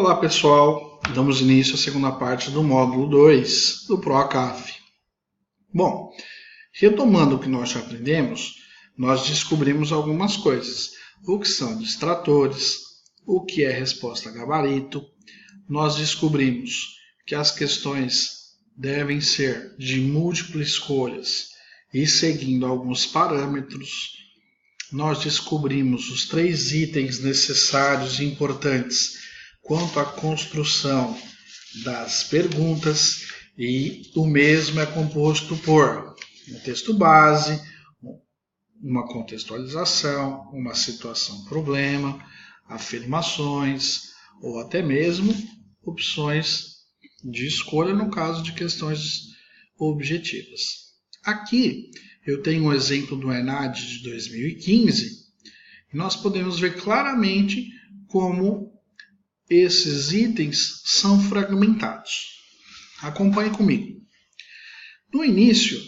Olá pessoal, damos início à segunda parte do módulo 2 do PROACAF. Bom, retomando o que nós já aprendemos, nós descobrimos algumas coisas. O que são distratores, o que é resposta a gabarito, nós descobrimos que as questões devem ser de múltiplas escolhas e seguindo alguns parâmetros. Nós descobrimos os 3 itens necessários e importantes quanto à construção das perguntas, e o mesmo é composto por um texto base, uma contextualização, uma situação-problema, afirmações ou até mesmo opções de escolha no caso de questões objetivas. Aqui eu tenho um exemplo do ENAD de 2015 e nós podemos ver claramente como esses itens são fragmentados. Acompanhe comigo. No início,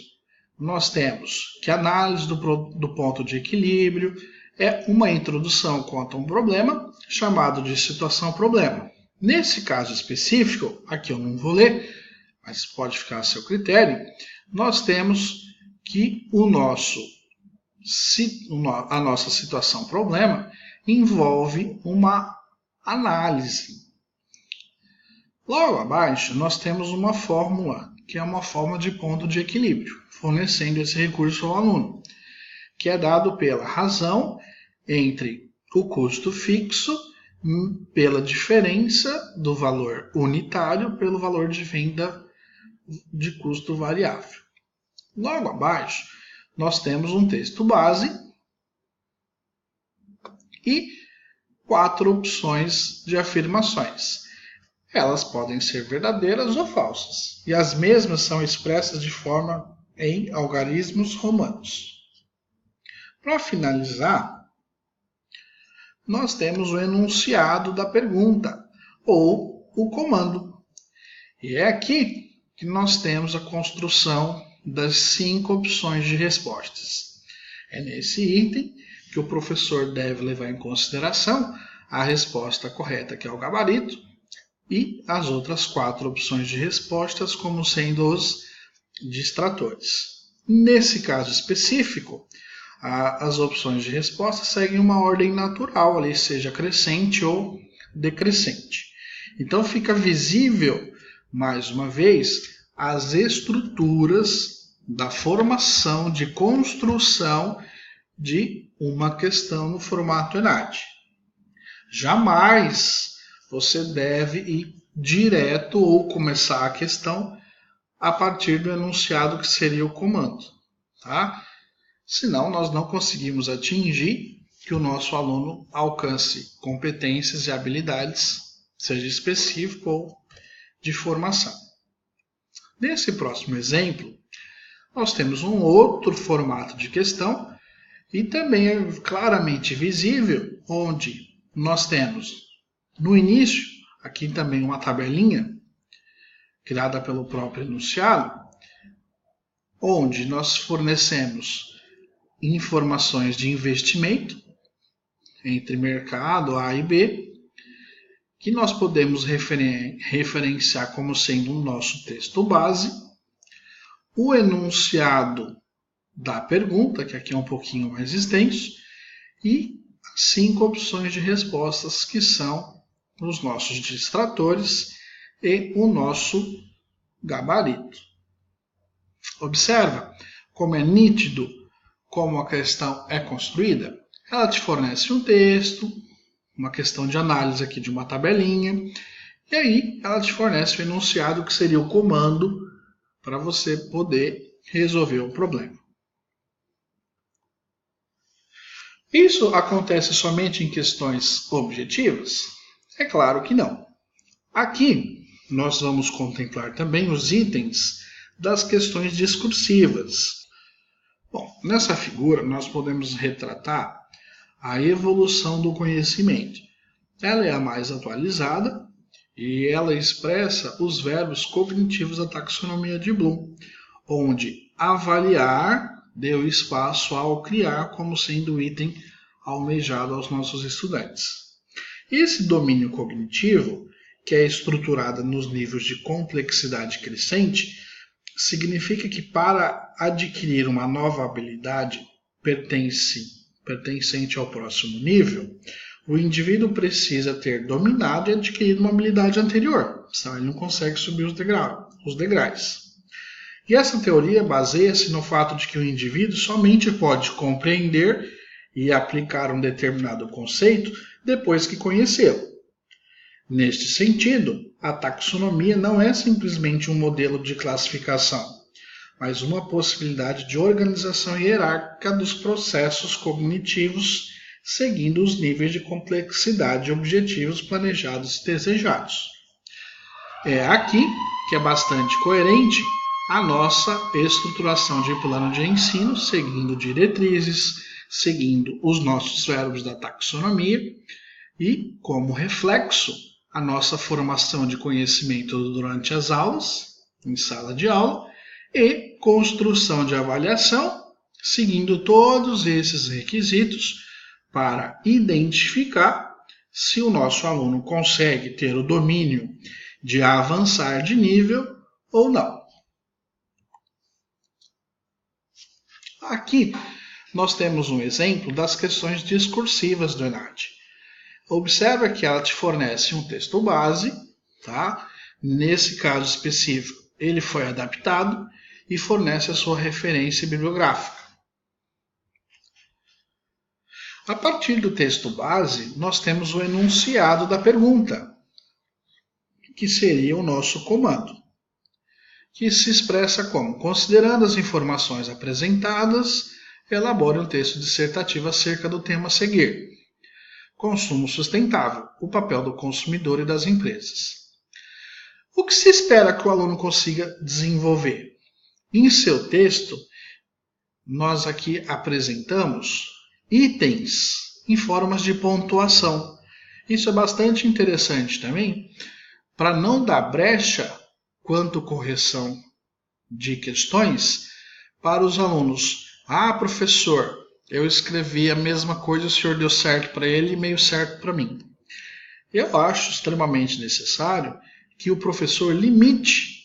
nós temos que a análise do ponto de equilíbrio é uma introdução quanto a um problema, chamado de situação-problema. Nesse caso específico, aqui eu não vou ler, mas pode ficar a seu critério, nós temos que a nossa situação-problema envolve uma análise. Logo abaixo, nós temos uma fórmula, que é uma forma de ponto de equilíbrio, fornecendo esse recurso ao aluno, que é dado pela razão entre o custo fixo pela diferença do valor unitário pelo valor de venda de custo variável. Logo abaixo, nós temos um texto base e 4 opções de afirmações. Elas podem ser verdadeiras ou falsas, e as mesmas são expressas de forma em algarismos romanos. Para finalizar, nós temos o enunciado da pergunta, ou o comando. E é aqui que nós temos a construção das 5 opções de respostas. É nesse item que o professor deve levar em consideração a resposta correta, que é o gabarito, e as outras 4 opções de respostas como sendo os distratores. Nesse caso específico, as opções de resposta seguem uma ordem natural, ali, seja crescente ou decrescente. Então fica visível, mais uma vez, as estruturas da formação de construção de uma questão no formato ENAD. Jamais você deve ir direto ou começar a questão a partir do enunciado que seria o comando, tá? Senão nós não conseguimos atingir que o nosso aluno alcance competências e habilidades, seja específico ou de formação. Nesse próximo exemplo, nós temos um outro formato de questão e também é claramente visível onde nós temos no início, aqui também uma tabelinha criada pelo próprio enunciado, onde nós fornecemos informações de investimento entre mercado A e B, que nós podemos referenciar como sendo o nosso texto base, o enunciado da pergunta, que aqui é um pouquinho mais extenso, e 5 opções de respostas que são os nossos distratores e o nosso gabarito. Observa como é nítido como a questão é construída. Ela te fornece um texto, uma questão de análise aqui de uma tabelinha, e aí ela te fornece o enunciado que seria o comando para você poder resolver o problema. Isso acontece somente em questões objetivas? É claro que não. Aqui nós vamos contemplar também os itens das questões discursivas. Bom, nessa figura nós podemos retratar a evolução do conhecimento. Ela é a mais atualizada e ela expressa os verbos cognitivos da taxonomia de Bloom, onde avaliar deu espaço ao criar como sendo o item almejado aos nossos estudantes. Esse domínio cognitivo que é estruturada nos níveis de complexidade crescente, significa que para adquirir uma nova habilidade pertencente ao próximo nível, o indivíduo precisa ter dominado e adquirido uma habilidade anterior, senão ele não consegue subir os degraus. E essa teoria baseia-se no fato de que o indivíduo somente pode compreender e aplicar um determinado conceito depois que conhecê-lo. Neste sentido, a taxonomia não é simplesmente um modelo de classificação, mas uma possibilidade de organização hierárquica dos processos cognitivos, seguindo os níveis de complexidade e objetivos planejados e desejados. É aqui que é bastante coerente a nossa estruturação de plano de ensino, seguindo diretrizes, seguindo os nossos verbos da taxonomia e, como reflexo, a nossa formação de conhecimento durante as aulas, em sala de aula, e construção de avaliação, seguindo todos esses requisitos para identificar se o nosso aluno consegue ter o domínio de avançar de nível ou não. Aqui nós temos um exemplo das questões discursivas do ENAD. Observa que ela te fornece um texto base, tá? Nesse caso específico, ele foi adaptado e fornece a sua referência bibliográfica. A partir do texto base, nós temos o enunciado da pergunta, que seria o nosso comando, que se expressa como: considerando as informações apresentadas, elabore um texto dissertativo acerca do tema a seguir. Consumo sustentável, o papel do consumidor e das empresas. O que se espera que o aluno consiga desenvolver? Em seu texto, nós aqui apresentamos itens em formas de pontuação. Isso é bastante interessante também, para não dar brecha quanto correção de questões para os alunos. Ah, professor, eu escrevi a mesma coisa, o senhor deu certo para ele e meio certo para mim. Eu acho extremamente necessário que o professor limite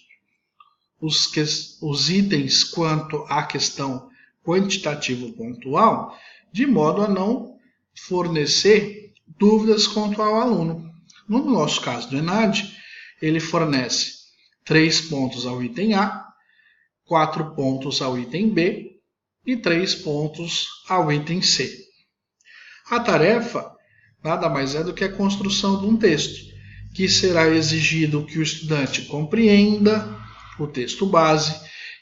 os itens quanto à questão quantitativa pontual, de modo a não fornecer dúvidas quanto ao aluno. No nosso caso do ENAD, ele fornece 3 pontos ao item A, 4 pontos ao item B, e 3 pontos ao item C. A tarefa nada mais é do que a construção de um texto, que será exigido que o estudante compreenda o texto base,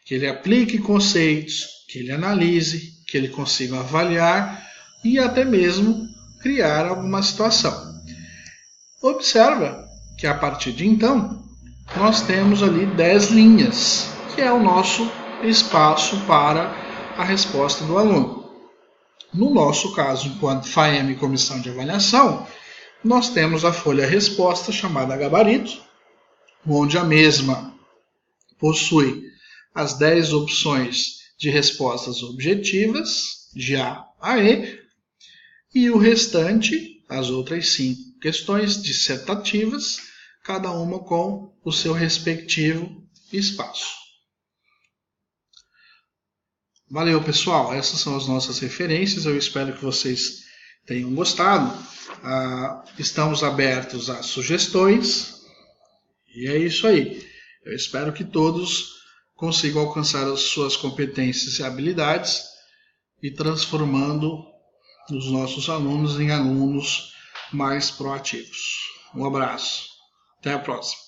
que ele aplique conceitos, que ele analise, que ele consiga avaliar e até mesmo criar alguma situação. Observa que a partir de então, nós temos ali 10 linhas, que é o nosso espaço para a resposta do aluno. No nosso caso, enquanto FAEM Comissão de Avaliação, nós temos a folha resposta chamada gabarito, onde a mesma possui as 10 opções de respostas objetivas, de A a E, e o restante, as outras 5 questões dissertativas, cada uma com o seu respectivo espaço. Valeu, pessoal. Essas são as nossas referências. Eu espero que vocês tenham gostado. Estamos abertos a sugestões. E é isso aí. Eu espero que todos consigam alcançar as suas competências e habilidades e transformando os nossos alunos em alunos mais proativos. Um abraço. Até a próxima.